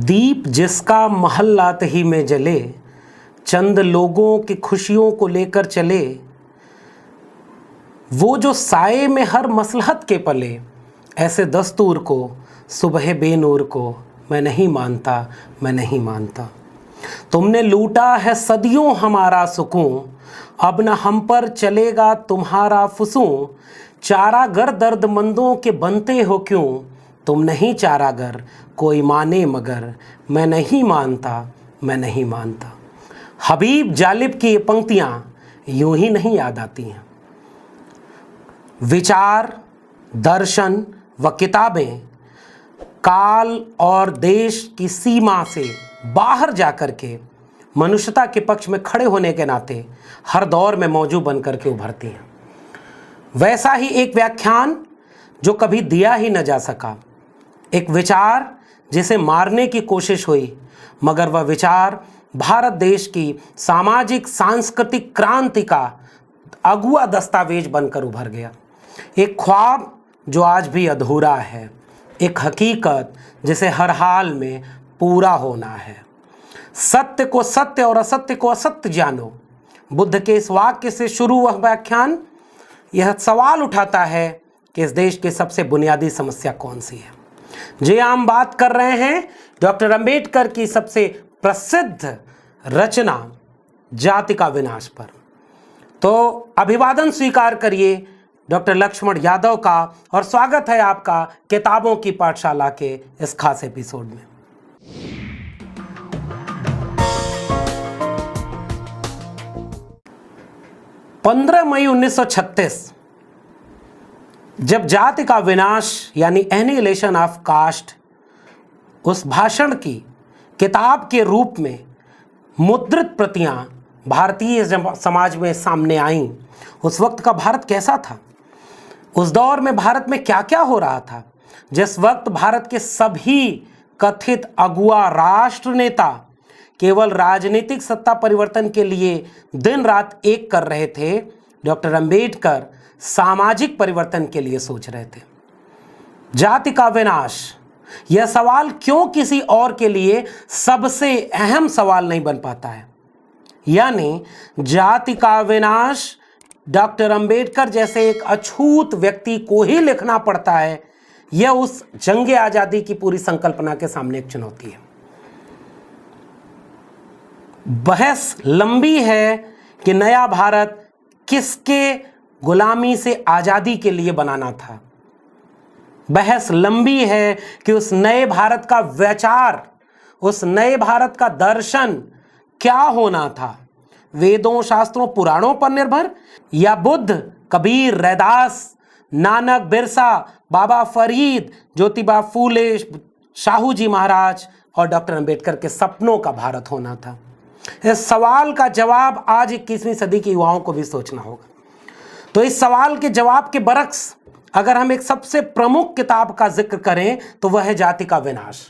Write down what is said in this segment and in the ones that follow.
दीप जिसका महल्लात ही में जले, चंद लोगों की खुशियों को लेकर चले, वो जो साए में हर मसलहत के पले, ऐसे दस्तूर को सुबह बेनूर को मैं नहीं मानता, मैं नहीं मानता। तुमने लूटा है सदियों हमारा सुकून, अब न हम पर चलेगा तुम्हारा फुसूं। चारागर दर्दमंदों के बनते हो क्यों, तुम नहीं चारागर कोई माने मगर, मैं नहीं मानता, मैं नहीं मानता। हबीब जालिब की ये पंक्तियाँ यूं ही नहीं याद आती हैं। विचार, दर्शन व किताबें काल और देश की सीमा से बाहर जाकर के मनुष्यता के पक्ष में खड़े होने के नाते हर दौर में मौजूद बनकर के उभरती हैं। वैसा ही एक व्याख्यान जो कभी दिया ही न जा सका, एक विचार जिसे मारने की कोशिश हुई, मगर वह विचार भारत देश की सामाजिक सांस्कृतिक क्रांति का अगुआ दस्तावेज बनकर उभर गया। एक ख्वाब जो आज भी अधूरा है, एक हकीकत जिसे हर हाल में पूरा होना है। सत्य को सत्य और असत्य को असत्य जानो, बुद्ध के इस वाक्य से शुरू वह व्याख्यान यह सवाल उठाता है कि इस देश की सबसे बुनियादी समस्या कौन सी है। जी, हम बात कर रहे हैं डॉक्टर अंबेडकर की सबसे प्रसिद्ध रचना जाति का विनाश पर। तो अभिवादन स्वीकार करिए डॉक्टर लक्ष्मण यादव का, और स्वागत है आपका किताबों की पाठशाला के इस खास एपिसोड में। पंद्रह मई 1936 जब जाति का विनाश यानी एनिहिलेशन ऑफ कास्ट उस भाषण की किताब के रूप में मुद्रित प्रतियां भारतीय समाज में सामने आईं, उस वक्त का भारत कैसा था? उस दौर में भारत में क्या क्या हो रहा था? जिस वक्त भारत के सभी कथित अगुआ राष्ट्र नेता केवल राजनीतिक सत्ता परिवर्तन के लिए दिन रात एक कर रहे थे, डॉक्टर अंबेडकर सामाजिक परिवर्तन के लिए सोच रहे थे। जाति का विनाश, यह सवाल क्यों किसी और के लिए सबसे अहम सवाल नहीं बन पाता है? यानी जाति का विनाश डॉक्टर अंबेडकर जैसे एक अछूत व्यक्ति को ही लिखना पड़ता है, यह उस जंगे आजादी की पूरी संकल्पना के सामने एक चुनौती है। बहस लंबी है कि नया भारत किसके गुलामी से आजादी के लिए बनाना था। बहस लंबी है कि उस नए भारत का विचार, उस नए भारत का दर्शन क्या होना था। वेदों, शास्त्रों, पुराणों पर निर्भर, या बुद्ध, कबीर, रैदास, नानक, बिरसा, बाबा फरीद, ज्योतिबा फूले, शाहू जी महाराज और डॉक्टर अंबेडकर के सपनों का भारत होना था। इस सवाल का जवाब आज 21वीं सदी के युवाओं को भी सोचना होगा। तो इस सवाल के जवाब के बरक्स अगर हम एक सबसे प्रमुख किताब का जिक्र करें तो वह है जाति का विनाश।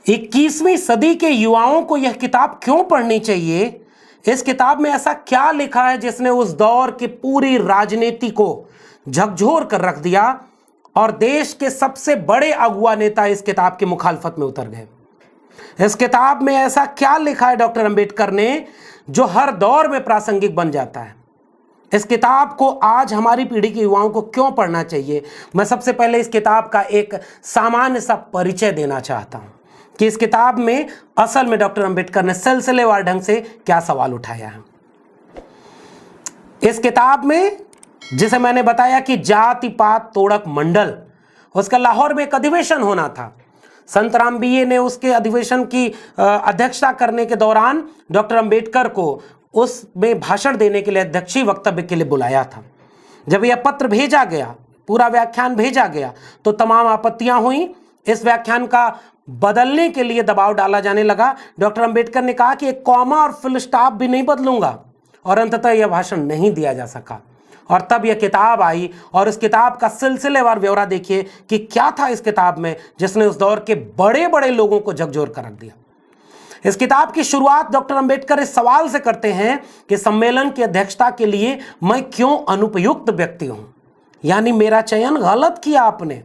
21वीं सदी के युवाओं को यह किताब क्यों पढ़नी चाहिए? इस किताब में ऐसा क्या लिखा है जिसने उस दौर की पूरी राजनीति को झकझोर कर रख दिया, और देश के सबसे बड़े अगुआ नेता इस किताब की मुखालफत में उतर गए। इस किताब में ऐसा क्या लिखा है डॉक्टर अंबेडकर ने जो हर दौर में प्रासंगिक बन जाता है? इस किताब को आज हमारी पीढ़ी के युवाओं को क्यों पढ़ना चाहिए? मैं सबसे पहले इस किताब का एक सामान्य सा परिचय देना चाहता हूं कि इस किताब में असल में डॉक्टर अंबेडकर ने सिलसिलेवार ढंग से क्या सवाल उठाया है। इस किताब में, जिसे मैंने बताया कि जाति पात तोड़क मंडल, उसका लाहौर में एक अधिवेशन होना था। संत राम बीए ने उसके अधिवेशन की अध्यक्षता करने के दौरान डॉक्टर अंबेडकर को उसमें भाषण देने के लिए, अध्यक्षीय वक्तव्य के लिए बुलाया था। जब यह पत्र भेजा गया, पूरा व्याख्यान भेजा गया, तो तमाम आपत्तियां हुई। इस व्याख्यान का बदलने के लिए दबाव डाला जाने लगा। डॉक्टर अंबेडकर ने कहा कि एक कॉमा और फुल स्टॉप भी नहीं बदलूंगा, और अंततः यह भाषण नहीं दिया जा सका। और तब यह किताब आई, और इस किताब का सिलसिलेवार ब्यौरा देखिए कि क्या था इस किताब में जिसने उस दौर के बड़े बड़े लोगों को झकझोर कर रख दिया। इस किताब की शुरुआत डॉक्टर अंबेडकर इस सवाल से करते हैं कि सम्मेलन की अध्यक्षता के लिए मैं क्यों अनुपयुक्त व्यक्ति हूं, यानी मेरा चयन गलत किया आपने।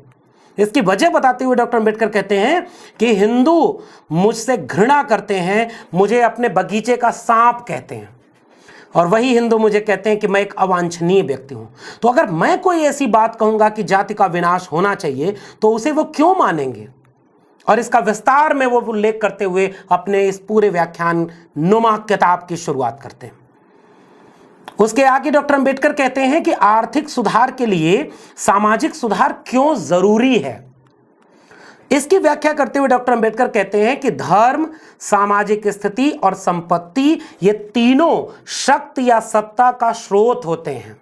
इसकी वजह बताते हुए डॉक्टर अंबेडकर कहते हैं कि हिंदू मुझसे घृणा करते हैं, मुझे अपने बगीचे का सांप कहते हैं, और वही हिंदू मुझे कहते हैं कि मैं एक अवांछनीय व्यक्ति हूं। तो अगर मैं कोई ऐसी बात कहूंगा कि जाति का विनाश होना चाहिए तो उसे वो क्यों मानेंगे? और इसका विस्तार में वो उल्लेख करते हुए अपने इस पूरे व्याख्यान नुमा किताब की शुरुआत करते हैं। उसके आगे डॉक्टर अंबेडकर कहते हैं कि आर्थिक सुधार के लिए सामाजिक सुधार क्यों जरूरी है। इसकी व्याख्या करते हुए डॉक्टर अंबेडकर कहते हैं कि धर्म, सामाजिक स्थिति और संपत्ति ये तीनों शक्ति या सत्ता का स्रोत होते हैं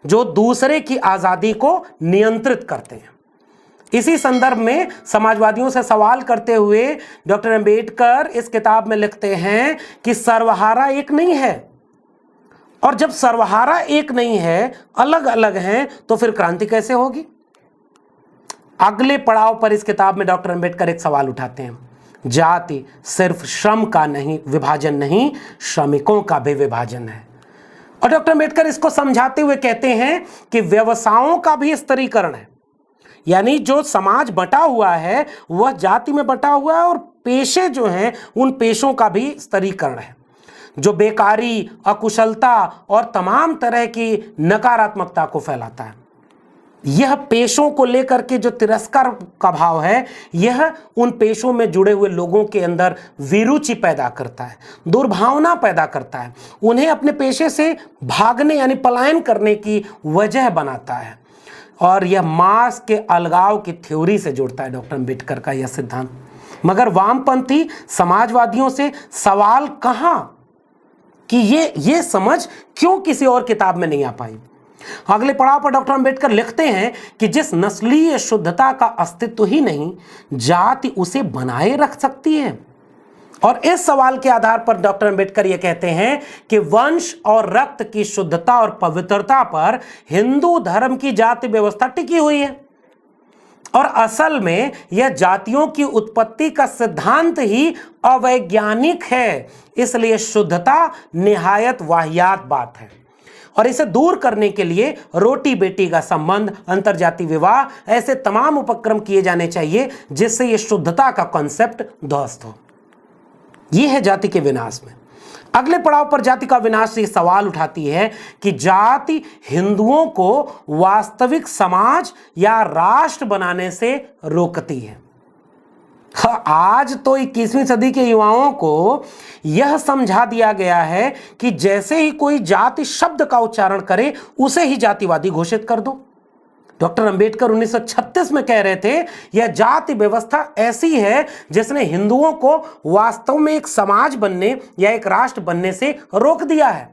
जो दूसरे की आजादी को नियंत्रित करते हैं। इसी संदर्भ में समाजवादियों से सवाल करते हुए डॉक्टर अंबेडकर इस किताब में लिखते हैं कि सर्वहारा एक नहीं है, और जब सर्वहारा एक नहीं है, अलग अलग हैं, तो फिर क्रांति कैसे होगी? अगले पड़ाव पर इस किताब में डॉक्टर अंबेडकर एक सवाल उठाते हैं, जाति सिर्फ श्रम का नहीं विभाजन नहीं, श्रमिकों का भी विभाजन है। और डॉक्टर अंबेडकर इसको समझाते हुए कहते हैं कि व्यवसायों का भी स्तरीकरण है, यानी जो समाज बटा हुआ है वह जाति में बटा हुआ है, और पेशे जो हैं उन पेशों का भी स्तरीकरण है, जो बेकारी, अकुशलता और तमाम तरह की नकारात्मकता को फैलाता है। यह पेशों को लेकर के जो तिरस्कार का भाव है, यह उन पेशों में जुड़े हुए लोगों के अंदर विरुचि पैदा करता है, दुर्भावना पैदा करता है, उन्हें अपने पेशे से भागने यानी पलायन करने की वजह बनाता है। और यह मार्क्स के अलगाव की थ्योरी से जुड़ता है डॉक्टर अंबेडकर का यह सिद्धांत। मगर वामपंथी समाजवादियों से सवाल कहां कि ये समझ क्यों किसी और किताब में नहीं आ पाई? अगले पड़ाव पर डॉक्टर अंबेडकर लिखते हैं कि जिस नस्लीय शुद्धता का अस्तित्व ही नहीं, जाति उसे बनाए रख सकती है। और इस सवाल के आधार पर डॉक्टर अंबेडकर यह कहते हैं कि वंश और रक्त की शुद्धता और पवित्रता पर हिंदू धर्म की जाति व्यवस्था टिकी हुई है, और असल में यह जातियों की उत्पत्ति का सिद्धांत ही अवैज्ञानिक है। इसलिए शुद्धता निहायत वाहियात बात है, और इसे दूर करने के लिए रोटी बेटी का संबंध, अंतरजातीय विवाह, ऐसे तमाम उपक्रम किए जाने चाहिए जिससे यह शुद्धता का कॉन्सेप्ट ध्वस्त हो। यह है जाति के विनाश में। अगले पड़ाव पर जाति का विनाश से सवाल उठाती है कि जाति हिंदुओं को वास्तविक समाज या राष्ट्र बनाने से रोकती है। आज तो 21वीं सदी के युवाओं को यह समझा दिया गया है कि जैसे ही कोई जाति शब्द का उच्चारण करे उसे ही जातिवादी घोषित कर दो। डॉक्टर अंबेडकर 1936 में कह रहे थे, यह जाति व्यवस्था ऐसी है जिसने हिंदुओं को वास्तव में एक समाज बनने या एक राष्ट्र बनने से रोक दिया है।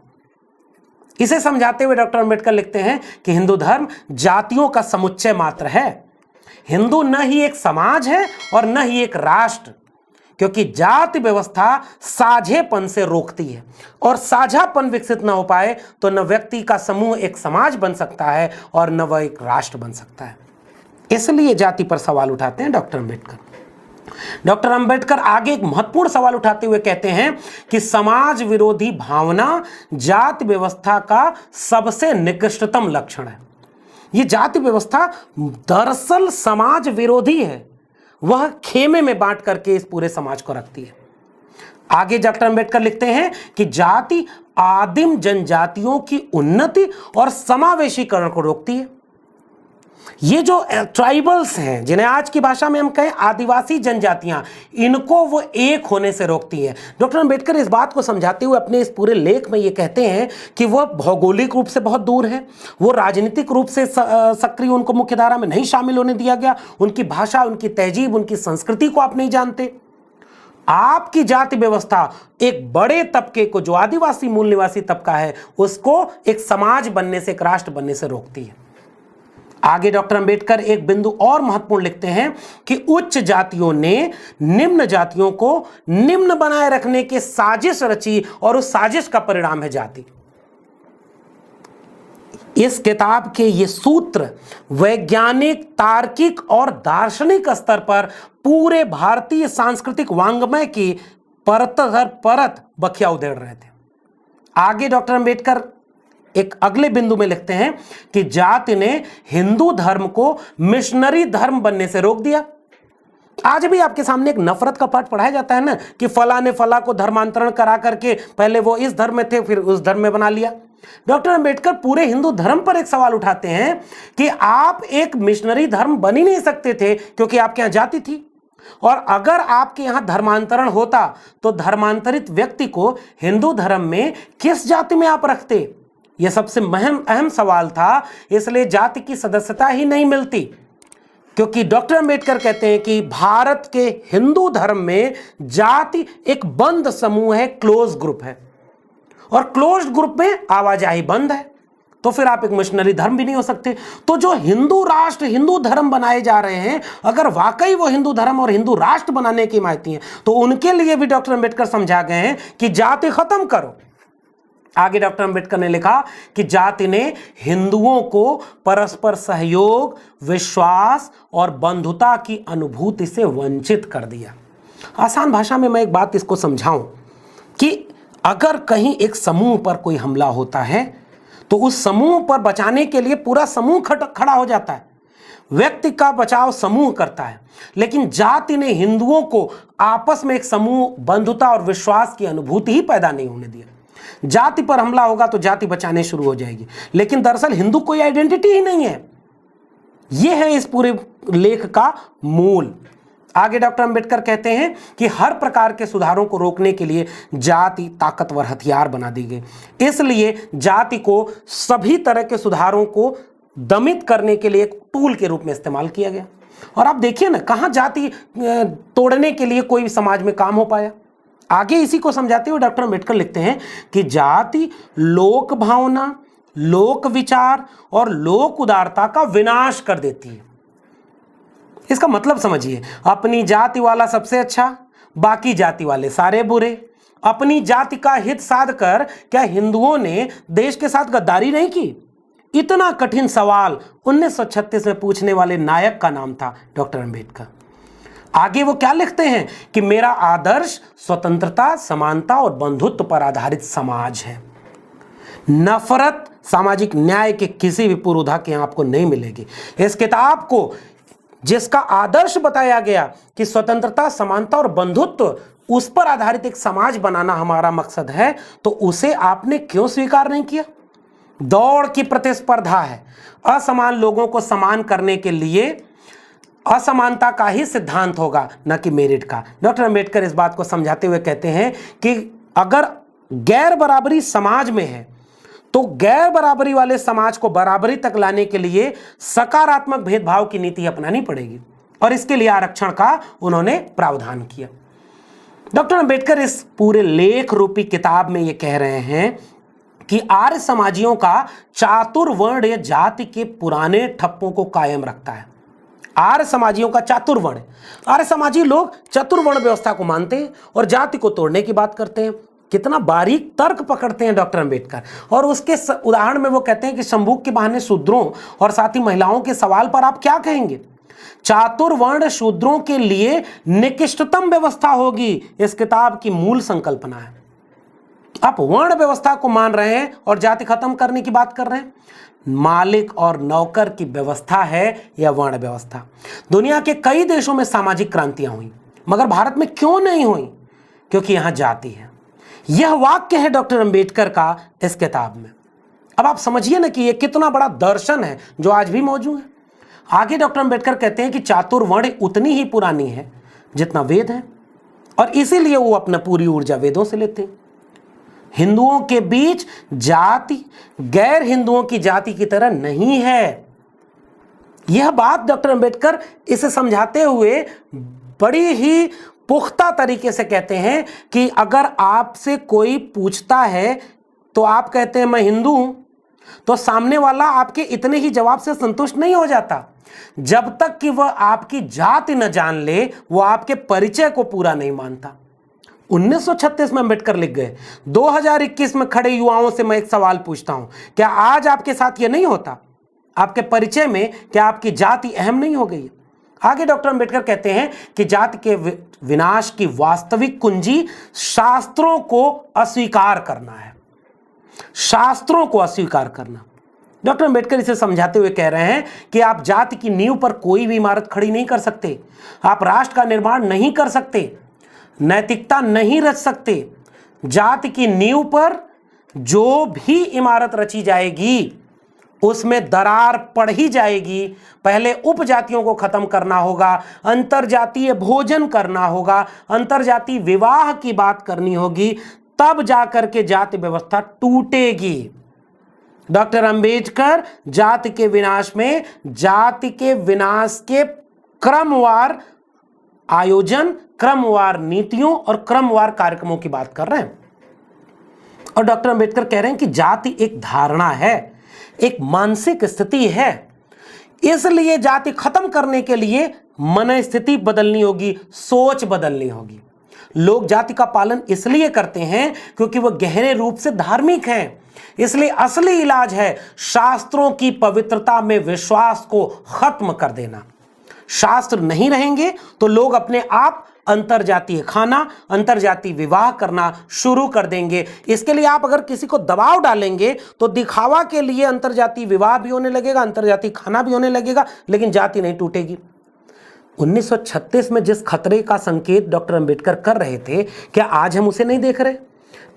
इसे समझाते हुए डॉक्टर अंबेडकर लिखते हैं कि हिंदू धर्म जातियों का समुच्चय मात्र है। हिंदू न ही एक समाज है और न ही एक राष्ट्र, क्योंकि जाति व्यवस्था साझेपन से रोकती है, और साझापन विकसित न हो पाए तो न व्यक्ति का समूह एक समाज बन सकता है और न वह एक राष्ट्र बन सकता है। इसलिए जाति पर सवाल उठाते हैं डॉक्टर अंबेडकर। डॉक्टर अंबेडकर आगे एक महत्वपूर्ण सवाल उठाते हुए कहते हैं कि समाज विरोधी भावना जाति व्यवस्था का सबसे निकृष्टतम लक्षण है। ये जाति व्यवस्था दरअसल समाज विरोधी है, वह खेमे में बांट करके इस पूरे समाज को रखती है। आगे डॉक्टर अंबेडकर लिखते हैं कि जाति आदिम जनजातियों की उन्नति और समावेशीकरण को रोकती है। ये जो ट्राइबल्स हैं, जिन्हें आज की भाषा में हम कहें आदिवासी जनजातियां, इनको वो एक होने से रोकती है। डॉक्टर अंबेडकर इस बात को समझाते हुए अपने इस पूरे लेख में ये कहते हैं कि वह भौगोलिक रूप से बहुत दूर है, वो राजनीतिक रूप से सक्रिय, उनको मुख्यधारा में नहीं शामिल होने दिया गया, उनकी भाषा, उनकी तहजीब, उनकी संस्कृति को आप नहीं जानते। आपकी जाति व्यवस्था एक बड़े तबके को, जो आदिवासी मूल निवासी तबका है, उसको एक समाज बनने से, एक राष्ट्र बनने से रोकती है। आगे डॉक्टर अंबेडकर एक बिंदु और महत्वपूर्ण लिखते हैं कि उच्च जातियों ने निम्न जातियों को निम्न बनाए रखने की साजिश रची, और उस साजिश का परिणाम है जाति। इस किताब के ये सूत्र वैज्ञानिक, तार्किक और दार्शनिक स्तर पर पूरे भारतीय सांस्कृतिक वांग्मय की परत दर परत बखिया उधेड़ रहे थे। आगे डॉक्टर अंबेडकर एक अगले बिंदु में लिखते हैं कि जाति ने हिंदू धर्म को मिशनरी धर्म बनने से रोक दिया। आज भी आपके सामने एक नफरत का पाठ पढ़ाया जाता है ना कि फला ने फला को धर्मांतरण करा करके पहले वो इस धर्म में थे फिर उस धर्म में बना लिया। डॉक्टर अंबेडकर पूरे हिंदू धर्म पर एक सवाल उठाते हैं कि आप एक मिशनरी धर्म बन ही नहीं सकते थे क्योंकि आपके यहां जाति थी, और अगर आपके यहां धर्मांतरण होता तो धर्मांतरित व्यक्ति को हिंदू धर्म में किस जाति में आप रखते? यह सबसे अहम सवाल था। इसलिए जाति की सदस्यता ही नहीं मिलती, क्योंकि डॉक्टर अंबेडकर कहते हैं कि भारत के हिंदू धर्म में जाति एक बंद समूह है, क्लोज ग्रुप है, और क्लोज ग्रुप में आवाजाही बंद है, तो फिर आप एक मिशनरी धर्म भी नहीं हो सकते। तो जो हिंदू राष्ट्र हिंदू धर्म बनाए जा रहे हैं, अगर वाकई वो हिंदू धर्म और हिंदू राष्ट्र बनाने की मायती हैं तो उनके लिए भी डॉक्टर अंबेडकर समझा गए हैं कि जाति खत्म करो। आगे डॉक्टर अंबेडकर ने लिखा कि जाति ने हिंदुओं को परस्पर सहयोग, विश्वास और बंधुता की अनुभूति से वंचित कर दिया। आसान भाषा में मैं एक बात इसको समझाऊं कि अगर कहीं एक समूह पर कोई हमला होता है तो उस समूह पर बचाने के लिए पूरा समूह खड़ा हो जाता है। व्यक्ति का बचाव समूह करता है, लेकिन जाति ने हिंदुओं को आपस में एक समूह, बंधुता और विश्वास की अनुभूति ही पैदा नहीं होने दिया। जाति पर हमला होगा तो जाति बचाने शुरू हो जाएगी, लेकिन दरअसल हिंदू कोई आइडेंटिटी ही नहीं है। यह है इस पूरे लेख का मूल। आगे डॉक्टर अंबेडकर कहते हैं कि हर प्रकार के सुधारों को रोकने के लिए जाति ताकतवर हथियार बना दी गई। इसलिए जाति को सभी तरह के सुधारों को दमित करने के लिए एक टूल के रूप में इस्तेमाल किया गया। और आप देखिए ना, कहाँ जाति तोड़ने के लिए कोई समाज में काम हो पाया। आगे इसी को समझाते हुए डॉक्टर अंबेडकर लिखते हैं कि जाति लोक भावना, लोक विचार और लोक उदारता का विनाश कर देती है। इसका मतलब समझिए, अपनी जाति वाला सबसे अच्छा, बाकी जाति वाले सारे बुरे। अपनी जाति का हित साध कर क्या हिंदुओं ने देश के साथ गद्दारी नहीं की? इतना कठिन सवाल 1936 में पूछने वाले नायक का नाम था डॉक्टर अंबेडकर। आगे वो क्या लिखते हैं कि मेरा आदर्श स्वतंत्रता, समानता और बंधुत्व पर आधारित समाज है। नफरत, सामाजिक न्याय के किसी भी पूर्वधा के आपको नहीं मिलेगी। इस किताब को जिसका आदर्श बताया गया कि स्वतंत्रता, समानता और बंधुत्व, उस पर आधारित एक समाज बनाना हमारा मकसद है, तो उसे आपने क्यों स्वीकार नहीं किया? दौड़ की प्रतिस्पर्धा है। असमान लोगों को समान करने के लिए असमानता का ही सिद्धांत होगा, न कि मेरिट का। डॉक्टर अंबेडकर इस बात को समझाते हुए कहते हैं कि अगर गैर बराबरी समाज में है तो गैर बराबरी वाले समाज को बराबरी तक लाने के लिए सकारात्मक भेदभाव की नीति अपनानी पड़ेगी, और इसके लिए आरक्षण का उन्होंने प्रावधान किया। डॉक्टर अंबेडकर इस पूरे लेख रूपी किताब में ये कह रहे हैं कि आर्य समाजियों का चातुर्वर्ण या जाति के पुराने ठप्पों को कायम रखता है। आर्य समाजियों का चातुर्वर्ण, आर्य समाजी लोग चतुर्वर्ण व्यवस्था को मानते हैं और जाति को तोड़ने की बात करते हैं। कितना बारीक तर्क पकड़ते हैं डॉक्टर अंबेडकर। और उसके उदाहरण में वो कहते हैं कि संभोग के बहाने शूद्रों और साथ ही महिलाओं के सवाल पर आप क्या कहेंगे? चातुर्वर्ण शूद्रों के लिए निकृष्टतम व्यवस्था होगी, इस किताब की मूल संकल्पना है। आप वर्ण व्यवस्था को मान रहे हैं और जाति खत्म करने की बात कर रहे हैं। मालिक और नौकर की व्यवस्था है यह वर्ण व्यवस्था। दुनिया के कई देशों में सामाजिक क्रांतियां हुई, मगर भारत में क्यों नहीं हुई? क्योंकि यहां जाति है। यह वाक्य है डॉक्टर अंबेडकर का इस किताब में। अब आप समझिए ना कि यह कितना बड़ा दर्शन है जो आज भी मौजूद है। आगे डॉक्टर अंबेडकर कहते हैं कि चातुर्वर्ण उतनी ही पुरानी है जितना वेद है, और इसीलिए वो अपना पूरी ऊर्जा वेदों से लेते हैं। हिंदुओं के बीच जाति गैर हिंदुओं की जाति की तरह नहीं है। यह बात डॉक्टर अंबेडकर इसे समझाते हुए बड़ी ही पुख्ता तरीके से कहते हैं कि अगर आपसे कोई पूछता है तो आप कहते हैं मैं हिंदू हूं, तो सामने वाला आपके इतने ही जवाब से संतुष्ट नहीं हो जाता। जब तक कि वह आपकी जाति न जान ले, वो आपके परिचय को पूरा नहीं मानता। 1936 में अंबेडकर लिख गए, 2021 में खड़े युवाओं से मैं एक सवाल पूछता हूं, क्या आज आपके साथ यह नहीं होता? आपके परिचय में क्या आपकी जाति अहम नहीं हो गई? आगे डॉक्टर अंबेडकर कहते हैं कि जाति के विनाश की वास्तविक कुंजी शास्त्रों को अस्वीकार करना है। शास्त्रों को अस्वीकार करना। डॉक्टर अंबेडकर इसे समझाते हुए कह रहे हैं कि आप जाति की नींव पर कोई भी इमारत खड़ी नहीं कर सकते, आप राष्ट्र का निर्माण नहीं कर सकते, नैतिकता नहीं रच सकते। जाति की नींव पर जो भी इमारत रची जाएगी उसमें दरार पड़ ही जाएगी। पहले उपजातियों को खत्म करना होगा, अंतरजातीय भोजन करना होगा, अंतरजातीय विवाह की बात करनी होगी, तब जाकर के जाति व्यवस्था टूटेगी। डॉक्टर अंबेडकर जाति के विनाश में जाति के विनाश के क्रमवार आयोजन, क्रमवार नीतियों और क्रमवार कार्यक्रमों की बात कर रहे हैं। और डॉक्टर अंबेडकर कह रहे हैं कि जाति एक धारणा है, एक मानसिक स्थिति है, इसलिए जाति खत्म करने के लिए मन स्थिति बदलनी होगी, सोच बदलनी होगी। लोग जाति का पालन इसलिए करते हैं क्योंकि वह गहरे रूप से धार्मिक हैं। इसलिए असली इलाज है शास्त्रों की पवित्रता में विश्वास को खत्म कर देना। शास्त्र नहीं रहेंगे तो लोग अपने आप अंतरजातीय खाना, अंतरजातीय विवाह करना शुरू कर देंगे। इसके लिए आप अगर किसी को दबाव डालेंगे तो दिखावा के लिए अंतरजातीय विवाह भी होने लगेगा, अंतरजातीय खाना भी होने लगेगा, लेकिन जाति नहीं टूटेगी। 1936 में जिस खतरे का संकेत डॉक्टर अंबेडकर कर रहे थे, क्या आज हम उसे नहीं देख रहे?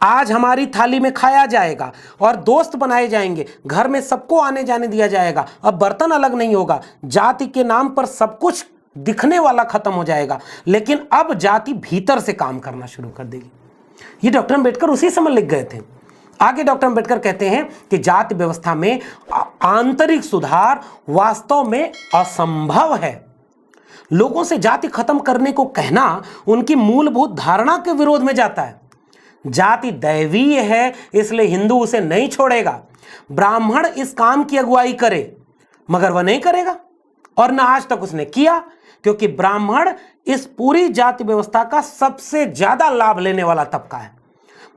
आज हमारी थाली में खाया जाएगा और दोस्त बनाए जाएंगे, घर में सबको आने जाने दिया जाएगा, अब बर्तन अलग नहीं होगा, जाति के नाम पर सब कुछ दिखने वाला खत्म हो जाएगा, लेकिन अब जाति भीतर से काम करना शुरू कर देगी। ये डॉक्टर अंबेडकर उसी समय लिख गए थे। आगे डॉक्टर अंबेडकर कहते हैं कि जाति व्यवस्था में आंतरिक सुधार वास्तव में असंभव है। लोगों से जाति खत्म करने को कहना उनकी मूलभूत धारणा के विरोध में जाता है। जाति दैवीय है, इसलिए हिंदू उसे नहीं छोड़ेगा। ब्राह्मण इस काम की अगुवाई करे, मगर वह नहीं करेगा, और न आज तक उसने किया, क्योंकि ब्राह्मण इस पूरी जाति व्यवस्था का सबसे ज्यादा लाभ लेने वाला तबका है।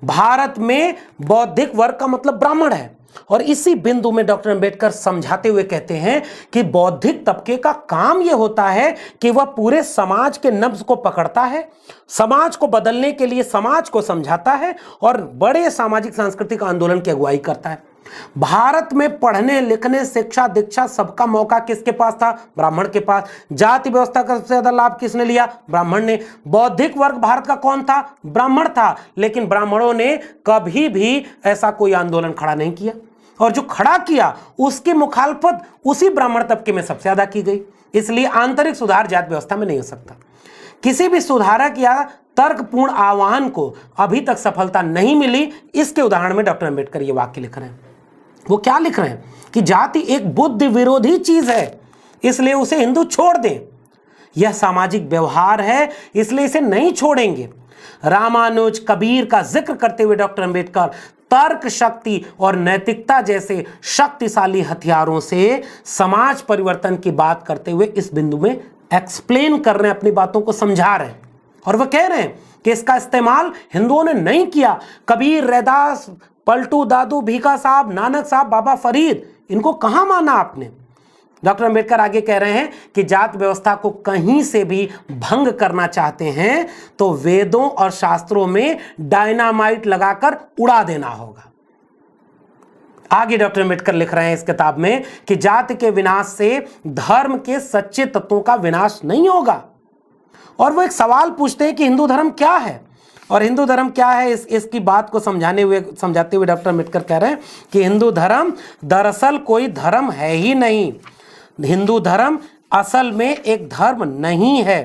भारत में बौद्धिक वर्ग का मतलब ब्राह्मण है, और इसी बिंदु में डॉक्टर अंबेडकर समझाते हुए कहते हैं कि बौद्धिक तबके का काम यह होता है कि वह पूरे समाज के नब्ज को पकड़ता है, समाज को बदलने के लिए समाज को समझाता है और बड़े सामाजिक सांस्कृतिक आंदोलन की अगुवाई करता है। भारत में पढ़ने लिखने शिक्षा दीक्षा सबका मौका किसके पास था? ब्राह्मण के पास। जाति व्यवस्था का सबसे ज्यादा लाभ किसने लिया? ब्राह्मण ने। बौद्धिक वर्ग भारत का कौन था? ब्राह्मण था। लेकिन ब्राह्मणों ने कभी भी ऐसा कोई आंदोलन खड़ा नहीं किया, और जो खड़ा किया उसकी मुखालफत उसी ब्राह्मण तबके में सबसे ज्यादा की गई। इसलिए आंतरिक सुधार जाति व्यवस्था में नहीं हो सकता। किसी भी सुधारक या तर्कपूर्ण आह्वान को अभी तक सफलता नहीं मिली। इसके उदाहरण में डॉक्टर अंबेडकर ये वाक्य लिख रहे हैं। वो क्या लिख रहे हैं कि जाति एक बुद्धि विरोधी चीज है, इसलिए उसे हिंदू छोड़ दें। यह सामाजिक व्यवहार है, इसलिए इसे नहीं छोड़ेंगे। रामानुज, कबीर का जिक्र करते हुए डॉक्टर अंबेडकर तर्क शक्ति और नैतिकता जैसे शक्तिशाली हथियारों से समाज परिवर्तन की बात करते हुए इस बिंदु में एक्सप्लेन कर रहे हैं, अपनी बातों को समझा रहे हैं। और वह कह रहे हैं कि इसका इस्तेमाल हिंदुओं ने नहीं किया। कबीर, रैदास, पलटू दादू, भीखा साहब, नानक साहब, बाबा फरीद, इनको कहाँ माना आपने? डॉक्टर अंबेडकर आगे कह रहे हैं कि जाति व्यवस्था को कहीं से भी भंग करना चाहते हैं तो वेदों और शास्त्रों में डायनामाइट लगाकर उड़ा देना होगा। आगे डॉक्टर अंबेडकर लिख रहे हैं इस किताब में कि जाति के विनाश से धर्म के सच्चे तत्वों का विनाश नहीं होगा। और वो एक सवाल पूछते हैं कि हिंदू धर्म क्या है, और हिंदू धर्म क्या है, इसकी बात को समझाते हुए डॉक्टर अंबेडकर कह रहे हैं कि हिंदू धर्म दरअसल कोई धर्म है ही नहीं। हिंदू धर्म असल में एक धर्म नहीं है।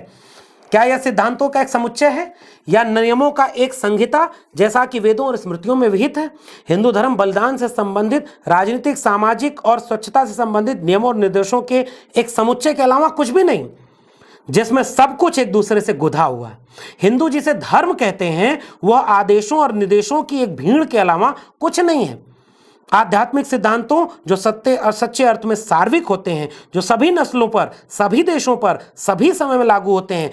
क्या यह सिद्धांतों का एक समुच्चय है या नियमों का एक संहिता, जैसा कि वेदों और स्मृतियों में विहित है? हिंदू धर्म बलिदान से संबंधित, राजनीतिक, सामाजिक और स्वच्छता से संबंधित नियमों और निर्देशों के एक समुच्चय के अलावा कुछ भी नहीं, जिसमें सब कुछ एक दूसरे से गुधा हुआ है। हिंदू जिसे धर्म कहते हैं वह आदेशों और निर्देशों की एक भीड़ के अलावा कुछ नहीं है। आध्यात्मिक सिद्धांतों जो सच्चे अर्थ में सार्विक होते हैं, जो सभी नस्लों पर, सभी देशों पर, सभी समय में लागू होते हैं,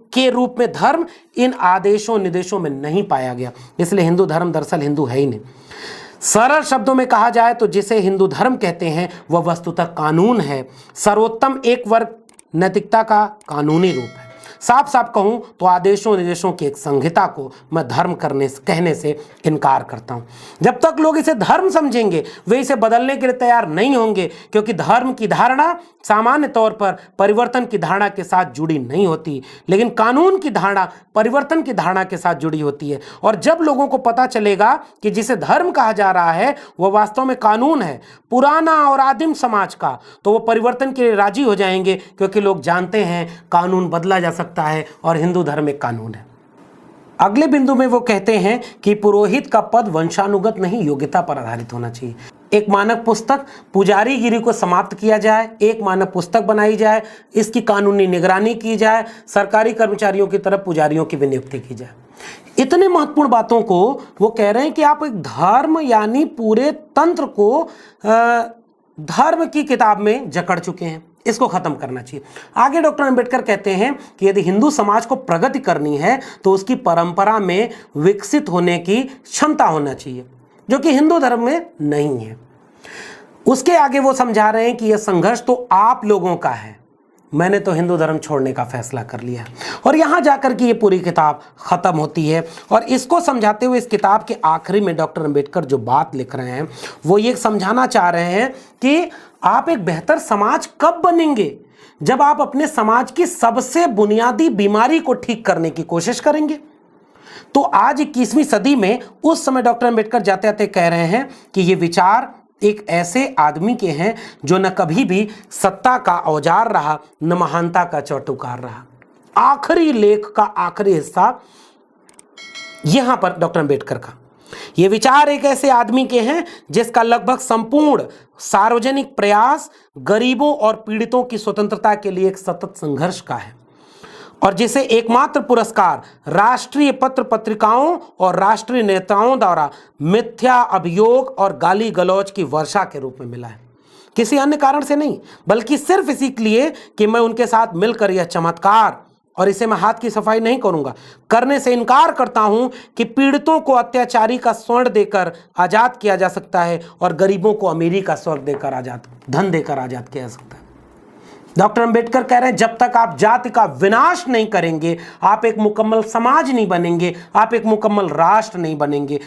के रूप में धर्म इन आदेशों निर्देशों में नहीं पाया गया। इसलिए हिंदू धर्म दरअसल हिंदू है ही नहीं। सरल शब्दों में कहा जाए तो जिसे हिंदू धर्म कहते हैं वह वस्तुतः कानून है, सर्वोत्तम एक वर्ग नैतिकता का कानूनी रूप है। साफ साफ कहूं तो आदेशों निर्देशों की एक संहिता को मैं धर्म कहने से इनकार करता हूं। जब तक लोग इसे धर्म समझेंगे वे इसे बदलने के लिए तैयार नहीं होंगे, क्योंकि धर्म की धारणा सामान्य तौर पर परिवर्तन की धारणा के साथ जुड़ी नहीं होती, लेकिन कानून की धारणा परिवर्तन की धारणा के साथ जुड़ी होती है। और जब लोगों को पता चलेगा कि जिसे धर्म कहा जा रहा है वह वास्तव में कानून है, पुराना और आदिम समाज का, तो वो परिवर्तन के लिए राजी हो जाएंगे, क्योंकि लोग जानते हैं कानून बदला जा सकता है और हिंदू धर्म एक कानून है। अगले बिंदु में वो कहते हैं कि पुरोहित का पद वंशानुगत नहीं, योग्यता पर आधारित होना चाहिए। एक मानक पुस्तक पुजारीगिरी को समाप्त किया जाए, एक मानक पुस्तक बनाई जाए, इसकी कानूनी निगरानी की जाए, सरकारी कर्मचारियों की तरफ पुजारियों की भी नियुक्ति की जाए। इतने महत्वपूर्ण बातों को वो कह रहे हैं कि आप एक धर्म यानी पूरे तंत्र को धर्म की किताब में जकड़ चुके हैं, इसको खत्म करना चाहिए। आगे डॉक्टर अंबेडकर कहते हैं कि यदि हिंदू समाज को प्रगति करनी है तो उसकी परंपरा में विकसित होने की क्षमता होना चाहिए, जो कि हिंदू धर्म में नहीं है। उसके आगे वो समझा रहे हैं कि यह संघर्ष तो आप लोगों का है, मैंने तो हिंदू धर्म छोड़ने का फैसला कर लिया। और यहाँ जाकर के ये पूरी किताब खत्म होती है। और इसको समझाते हुए इस किताब के आखिरी में डॉक्टर अंबेडकर जो बात लिख रहे हैं वो ये समझाना चाह रहे हैं कि आप एक बेहतर समाज कब बनेंगे, जब आप अपने समाज की सबसे बुनियादी बीमारी को ठीक करने की कोशिश करेंगे। तो आज 21वीं सदी में उस समय डॉक्टर अंबेडकर जाते जाते कह रहे हैं कि ये विचार एक ऐसे आदमी के हैं जो न कभी भी सत्ता का औजार रहा, न महानता का चौटुकार रहा। आखिरी लेख का आखिरी हिस्सा यहां पर डॉक्टर अंबेडकर का, ये विचार एक ऐसे आदमी के हैं जिसका लगभग संपूर्ण सार्वजनिक प्रयास गरीबों और पीड़ितों की स्वतंत्रता के लिए एक सतत संघर्ष का है, और जिसे एकमात्र पुरस्कार राष्ट्रीय पत्र पत्रिकाओं और राष्ट्रीय नेताओं द्वारा मिथ्या अभियोग और गाली गलौज की वर्षा के रूप में मिला है। किसी अन्य कारण से नहीं, बल्कि सिर्फ इसी के लिए कि मैं उनके साथ मिलकर यह चमत्कार, और इसे मैं हाथ की सफाई नहीं करूंगा, करने से इनकार करता हूं कि पीड़ितों को अत्याचारी का स्वर्ण देकर आजाद किया जा सकता है और गरीबों को अमीरी का स्वर्ग देकर धन देकर आजाद किया जा सकता है। डॉक्टर अंबेडकर कह रहे हैं जब तक आप जाति का विनाश नहीं करेंगे आप एक मुकम्मल समाज नहीं बनेंगे, आप एक मुकम्मल राष्ट्र नहीं बनेंगे।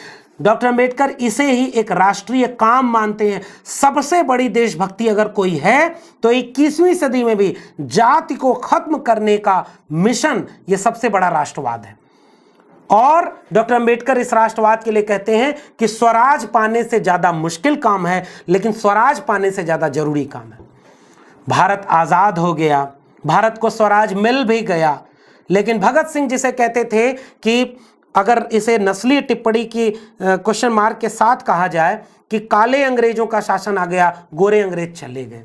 डॉक्टर अंबेडकर इसे ही एक राष्ट्रीय काम मानते हैं। सबसे बड़ी देशभक्ति अगर कोई है तो 21वीं सदी में भी जाति को खत्म करने का मिशन, ये सबसे बड़ा राष्ट्रवाद है। और डॉक्टर अंबेडकर इस राष्ट्रवाद के लिए कहते हैं कि स्वराज पाने से ज्यादा मुश्किल काम है, लेकिन स्वराज पाने से ज्यादा जरूरी काम है। भारत आजाद हो गया, भारत को स्वराज मिल भी गया, लेकिन भगत सिंह जिसे कहते थे कि अगर इसे नस्लीय टिप्पणी की क्वेश्चन मार्क के साथ कहा जाए कि काले अंग्रेजों का शासन आ गया, गोरे अंग्रेज चले गए।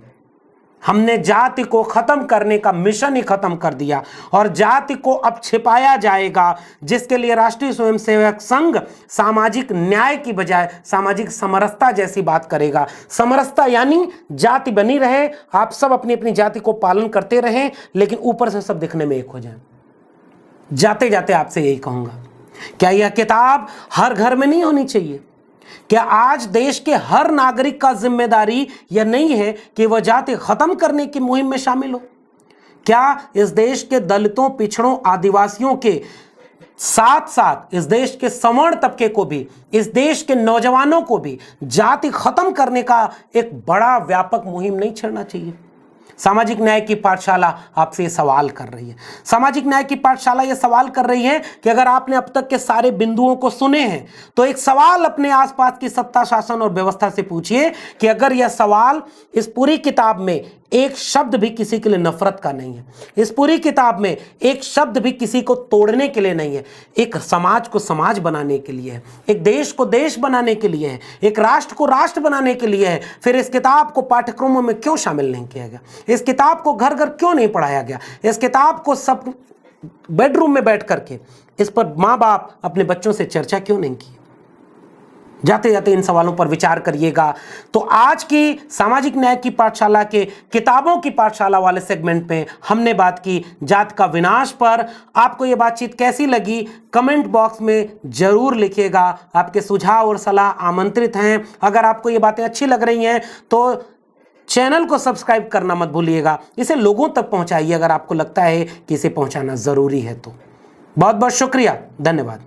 हमने जाति को खत्म करने का मिशन ही खत्म कर दिया और जाति को अब छिपाया जाएगा, जिसके लिए राष्ट्रीय स्वयंसेवक संघ सामाजिक न्याय की बजाय सामाजिक समरसता जैसी बात करेगा। समरसता यानी जाति बनी रहे, आप सब अपनी अपनी जाति को पालन करते रहें, लेकिन ऊपर से सब दिखने में एक हो जाए। जाते जाते आपसे यही कहूंगा, क्या यह किताब हर घर में नहीं होनी चाहिए? क्या आज देश के हर नागरिक का जिम्मेदारी यह नहीं है कि वह जाति खत्म करने की मुहिम में शामिल हो? क्या इस देश के दलितों, पिछड़ों, आदिवासियों के साथ साथ इस देश के सवर्ण तबके को भी, इस देश के नौजवानों को भी जाति खत्म करने का एक बड़ा व्यापक मुहिम नहीं छेड़ना चाहिए? सामाजिक न्याय की पाठशाला आपसे ये सवाल कर रही है। सामाजिक न्याय की पाठशाला ये सवाल कर रही है कि अगर आपने अब तक के सारे बिंदुओं को सुने हैं तो एक सवाल अपने आसपास की सत्ता, शासन और व्यवस्था से पूछिए कि अगर यह सवाल इस पूरी किताब में एक शब्द भी किसी के लिए नफरत का नहीं है, इस पूरी किताब में एक शब्द भी किसी को तोड़ने के लिए नहीं है, एक समाज को समाज बनाने के लिए है, एक देश को देश बनाने के लिए है, एक राष्ट्र को राष्ट्र बनाने के लिए है, फिर इस किताब को पाठ्यक्रमों में क्यों शामिल नहीं किया गया? इस किताब को घर घर क्यों नहीं पढ़ाया गया? इस किताब को सब बेडरूम में बैठ करके इस पर माँ बाप अपने बच्चों से चर्चा क्यों नहीं की? जाते जाते इन सवालों पर विचार करिएगा। तो आज की सामाजिक न्याय की पाठशाला के किताबों की पाठशाला वाले सेगमेंट में हमने बात की जाति का विनाश पर। आपको ये बातचीत कैसी लगी कमेंट बॉक्स में जरूर लिखिएगा। आपके सुझाव और सलाह आमंत्रित हैं। अगर आपको ये बातें अच्छी लग रही हैं तो चैनल को सब्सक्राइब करना मत भूलिएगा। इसे लोगों तक पहुंचाइए अगर आपको लगता है कि इसे पहुंचाना ज़रूरी है तो। बहुत बहुत शुक्रिया, धन्यवाद।